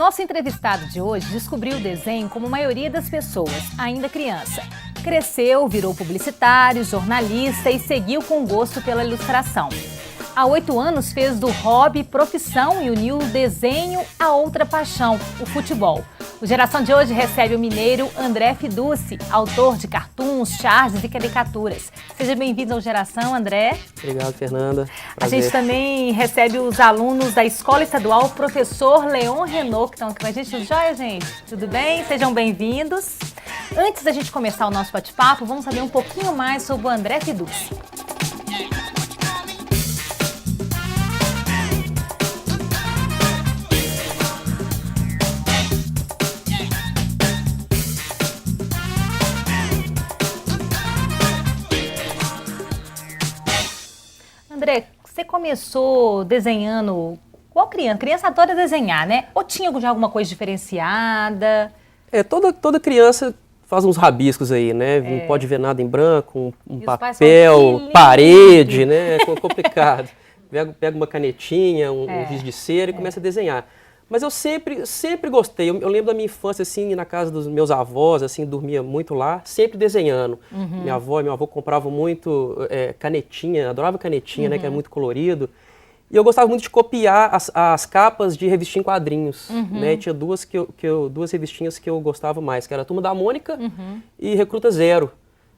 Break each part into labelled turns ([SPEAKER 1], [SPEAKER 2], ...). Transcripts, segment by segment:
[SPEAKER 1] Nosso entrevistado de hoje descobriu o desenho como a maioria das pessoas, ainda criança. Cresceu, virou publicitário, jornalista e seguiu com gosto pela ilustração. Há 8 anos fez do hobby profissão e uniu o desenho a outra paixão, o futebol. O Geração de hoje recebe o mineiro André Fiduci, autor de cartoons, charges e caricaturas. Seja bem-vindo ao Geração, André.
[SPEAKER 2] Obrigado, Fernanda. Prazer.
[SPEAKER 1] A gente também recebe os alunos da Escola Estadual Professor Leon Renault, que estão aqui com a gente. Tudo jóia, gente? Tudo bem? Sejam bem-vindos. Antes da gente começar o nosso bate-papo, vamos saber um pouquinho mais sobre o André Fiduci. André, você começou desenhando igual criança? Criança adora desenhar, né? Ou tinha já alguma coisa diferenciada?
[SPEAKER 2] Toda criança faz uns rabiscos aí, né? Não pode ver nada em branco, um papel, parede, né? É complicado. Pega uma canetinha, um giz de cera e começa a desenhar. Mas eu sempre gostei. Eu lembro da minha infância, assim, na casa dos meus avós, assim, dormia muito lá, sempre desenhando. Minha avó e meu avô compravam muito canetinha, adorava canetinha, né, que era muito colorido. E eu gostava muito de copiar as capas de revistinha em quadrinhos, né? Tinha duas revistinhas que eu gostava mais, que era a Turma da Mônica e Recruta Zero,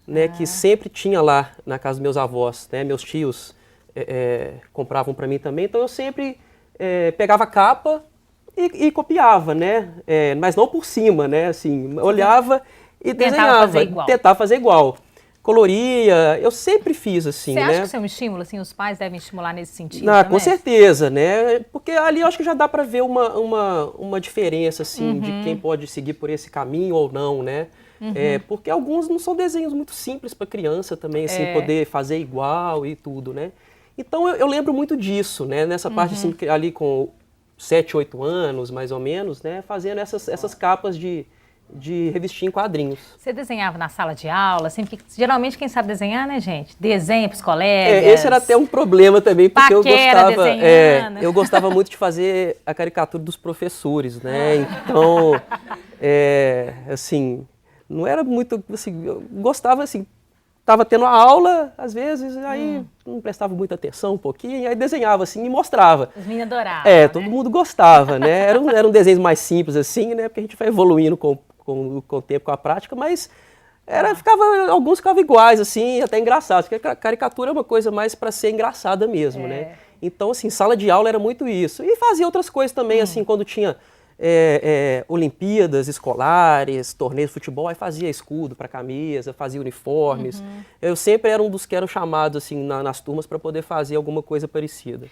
[SPEAKER 2] né, que sempre tinha lá na casa dos meus avós, né? Meus tios compravam para mim também, então eu sempre pegava a capa e copiava, né? Mas não por cima, né? Assim, olhava e desenhava, tentava fazer igual. Coloria, eu sempre fiz assim, né?
[SPEAKER 1] Você acha que isso é um estímulo, assim, os pais devem estimular nesse sentido?
[SPEAKER 2] Com certeza, né? Porque ali eu acho que já dá para ver uma diferença, assim, de quem pode seguir por esse caminho ou não, né? Porque alguns não são desenhos muito simples para criança também, assim, poder fazer igual e tudo, né? Então eu lembro muito disso, né? Nessa parte, assim, ali com 7, 8 anos, mais ou menos, né? Fazendo essas capas de revistinha em quadrinhos.
[SPEAKER 1] Você desenhava na sala de aula, assim, porque geralmente quem sabe desenhar, né, gente? Desenha para os colegas.
[SPEAKER 2] Esse era até um problema também, porque
[SPEAKER 1] eu
[SPEAKER 2] gostava muito de fazer a caricatura dos professores, né? Então, assim, não era muito, assim, eu gostava, assim, estava tendo a aula, às vezes, aí não prestava muita atenção um pouquinho, aí desenhava assim e mostrava.
[SPEAKER 1] Os meninos adoravam,
[SPEAKER 2] todo mundo gostava, né? Eram desenhos mais simples assim, né? Porque a gente vai evoluindo com o tempo, com a prática, mas alguns ficavam iguais, assim, até engraçados, porque a caricatura é uma coisa mais para ser engraçada mesmo, né? Então, assim, sala de aula era muito isso. E fazia outras coisas também, assim, quando tinha Olimpíadas escolares, torneios de futebol, aí fazia escudo para camisa, fazia uniformes. Eu sempre era um dos que eram chamados assim nas turmas para poder fazer alguma coisa parecida.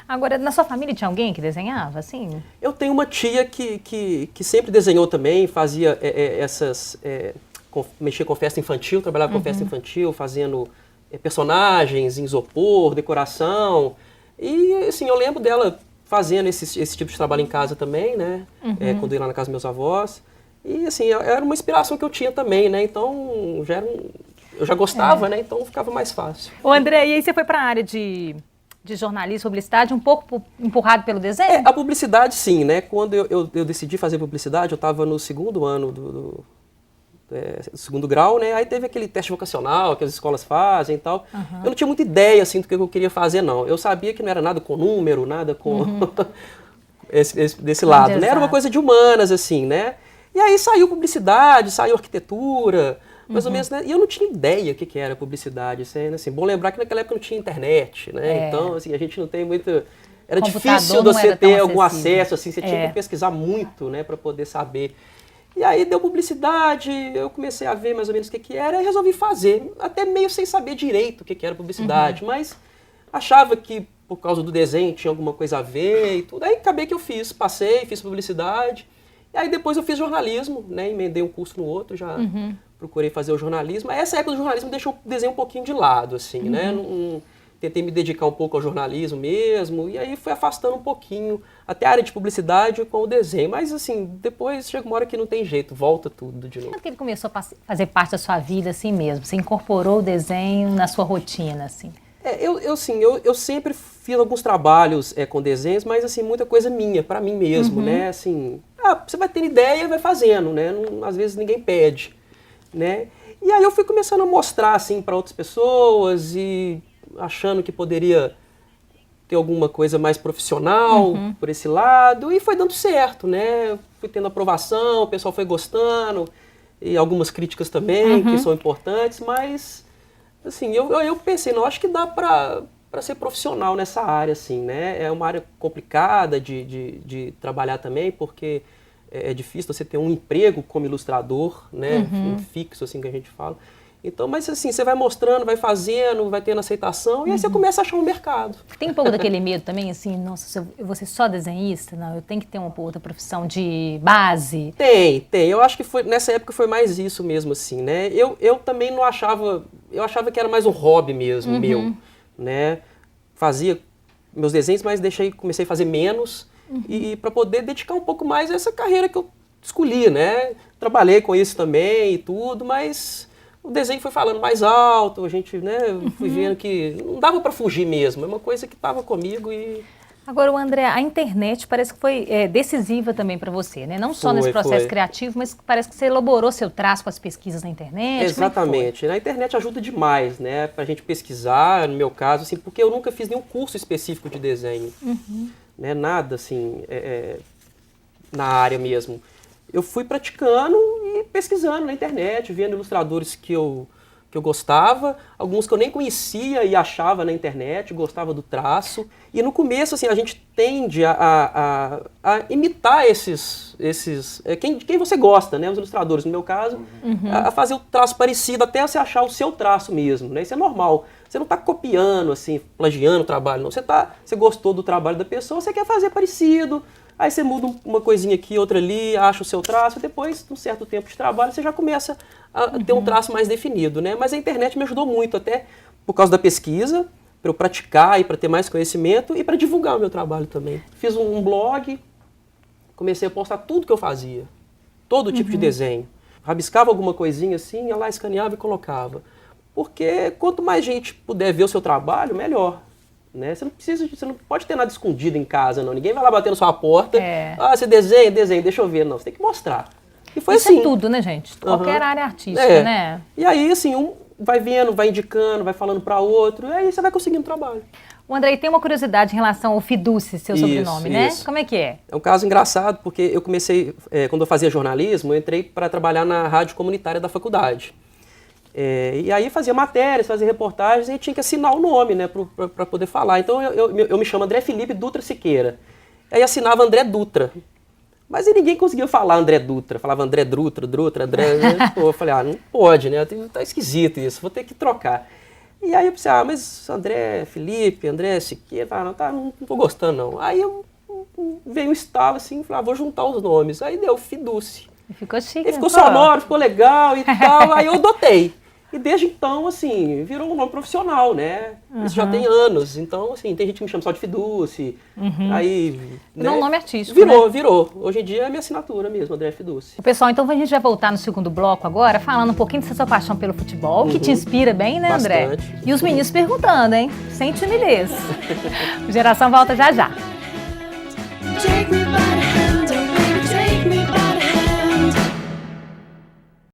[SPEAKER 1] Agora, na sua família tinha alguém que desenhava assim?
[SPEAKER 2] Eu tenho uma tia que sempre desenhou também, fazia mexia com festa infantil, trabalhava com festa infantil, fazendo personagens em isopor, decoração. E assim, eu lembro dela fazendo esse tipo de trabalho em casa também, né? Quando eu ia lá na casa dos meus avós. E assim, era uma inspiração que eu tinha também, né? Então, eu já gostava, né? Então ficava mais fácil.
[SPEAKER 1] Ô André, e aí você foi para a área de jornalismo, publicidade, um pouco empurrado pelo desenho?
[SPEAKER 2] A publicidade sim, né? Quando eu decidi fazer publicidade, eu estava no segundo ano do segundo grau, né? Aí teve aquele teste vocacional que as escolas fazem e tal. Eu não tinha muita ideia, assim, do que eu queria fazer, não. Eu sabia que não era nada com número, nada com desse lado, né? Era uma coisa de humanas, assim, né? E aí saiu publicidade, saiu arquitetura, mais ou menos, né? E eu não tinha ideia o que era publicidade. Assim, bom lembrar que naquela época não tinha internet, né? Então, assim, a gente não tem muito... Era difícil você ter algum acesso, assim, você tinha que pesquisar muito, né, para poder saber. E aí deu publicidade, eu comecei a ver mais ou menos o que era e resolvi fazer, até meio sem saber direito o que era publicidade, mas achava que por causa do desenho tinha alguma coisa a ver e tudo. Aí acabei que eu fiz publicidade, e aí depois eu fiz jornalismo, né, emendei um curso no outro, já procurei fazer o jornalismo. Aí essa época do jornalismo deixou o desenho um pouquinho de lado, assim, né, tentei me dedicar um pouco ao jornalismo mesmo, e aí fui afastando um pouquinho, até a área de publicidade com o desenho. Mas assim, depois chega uma hora que não tem jeito, volta tudo de novo.
[SPEAKER 1] Quando que ele começou a fazer parte da sua vida assim mesmo? Você incorporou o desenho na sua rotina, assim?
[SPEAKER 2] Eu sempre fiz alguns trabalhos com desenhos, mas assim, muita coisa minha, para mim mesmo, né? Assim, você vai tendo ideia e vai fazendo, né? Às vezes ninguém pede, né? E aí eu fui começando a mostrar, assim, para outras pessoas e achando que poderia ter alguma coisa mais profissional por esse lado, e foi dando certo, né? Fui tendo aprovação, o pessoal foi gostando, e algumas críticas também, que são importantes, mas, assim, eu pensei, não, acho que dá para ser profissional nessa área, assim, né? É uma área complicada de trabalhar também, porque é difícil você ter um emprego como ilustrador, né? Um fixo, assim, que a gente fala. Então, mas assim, você vai mostrando, vai fazendo, vai tendo aceitação, e aí você começa a achar um mercado.
[SPEAKER 1] Tem um pouco daquele medo também, assim, nossa, se eu vou ser só desenhista? Não, eu tenho que ter uma outra profissão de base?
[SPEAKER 2] Tem. Eu acho que nessa época foi mais isso mesmo, assim, né? Eu também não achava, eu achava que era mais um hobby mesmo, meu, né? Fazia meus desenhos, mas comecei a fazer menos, e para poder dedicar um pouco mais a essa carreira que eu escolhi, né? Trabalhei com isso também e tudo, mas o desenho foi falando mais alto, a gente, né, fui vendo que não dava para fugir mesmo, é uma coisa que estava comigo e...
[SPEAKER 1] Agora, André, a internet parece que foi decisiva também para você, né? Não só nesse processo criativo, mas parece que você elaborou seu traço com as pesquisas na internet.
[SPEAKER 2] Exatamente. Na internet ajuda demais, né, para a gente pesquisar, no meu caso, assim, porque eu nunca fiz nenhum curso específico de desenho, né, nada, assim, na área mesmo. Eu fui praticando e pesquisando na internet, vendo ilustradores que eu gostava, alguns que eu nem conhecia e achava na internet, gostava do traço. E no começo, assim, a gente tende a imitar quem você gosta, né? Os ilustradores, no meu caso, a fazer o traço parecido até você achar o seu traço mesmo, né? Isso é normal. Você não está copiando, assim, plagiando o trabalho, não. Você gostou do trabalho da pessoa, você quer fazer parecido. Aí você muda uma coisinha aqui, outra ali, acha o seu traço, e depois, num certo tempo de trabalho, você já começa a ter um traço mais definido, né? Mas a internet me ajudou muito, até por causa da pesquisa, para eu praticar e para ter mais conhecimento, e para divulgar o meu trabalho também. Fiz um blog, comecei a postar tudo que eu fazia, todo tipo de desenho. Rabiscava alguma coisinha assim, ia lá, escaneava e colocava. Porque quanto mais gente puder ver o seu trabalho, melhor. Né? Você não pode ter nada escondido em casa, não. Ninguém vai lá bater na sua porta. Você desenha, deixa eu ver. Não, você tem que mostrar. E foi
[SPEAKER 1] isso
[SPEAKER 2] assim.
[SPEAKER 1] É tudo, né, gente? Qualquer área artística, né?
[SPEAKER 2] E aí, assim, um vai vendo, vai indicando, vai falando para outro, e aí você vai conseguindo trabalho.
[SPEAKER 1] O André, tem uma curiosidade em relação ao Fiduci, seu sobrenome, né? Como é que é?
[SPEAKER 2] É um caso engraçado, porque eu comecei, quando eu fazia jornalismo, eu entrei para trabalhar na rádio comunitária da faculdade. E aí fazia matérias, fazia reportagens e tinha que assinar o nome, né, para poder falar. Então eu me chamo André Felipe Dutra Siqueira. Aí assinava André Dutra. Mas aí ninguém conseguia falar André Dutra. Falava André Dutra, André... Pô, eu falei, não pode, né? Tá esquisito isso, vou ter que trocar. E aí eu pensei, mas André Felipe, André Siqueira, não tô gostando não. Aí veio um estalo assim, falei, vou juntar os nomes. Aí deu Fiduci.
[SPEAKER 1] Ficou chique.
[SPEAKER 2] E ficou sonoro, ficou legal e tal, aí eu adotei. E desde então, assim, virou um nome profissional, né? Isso já tem anos. Então, assim, tem gente que me chama só de Fiduci. Aí,
[SPEAKER 1] virou um nome artístico,
[SPEAKER 2] Virou. Hoje em dia é a minha assinatura mesmo, André Fiduci.
[SPEAKER 1] Pessoal, então a gente vai voltar no segundo bloco agora, falando um pouquinho dessa sua paixão pelo futebol, que te inspira bem, né, André?
[SPEAKER 2] Bastante.
[SPEAKER 1] E os meninos perguntando, hein? Sem timidez. Geração volta já já.
[SPEAKER 3] Take me by the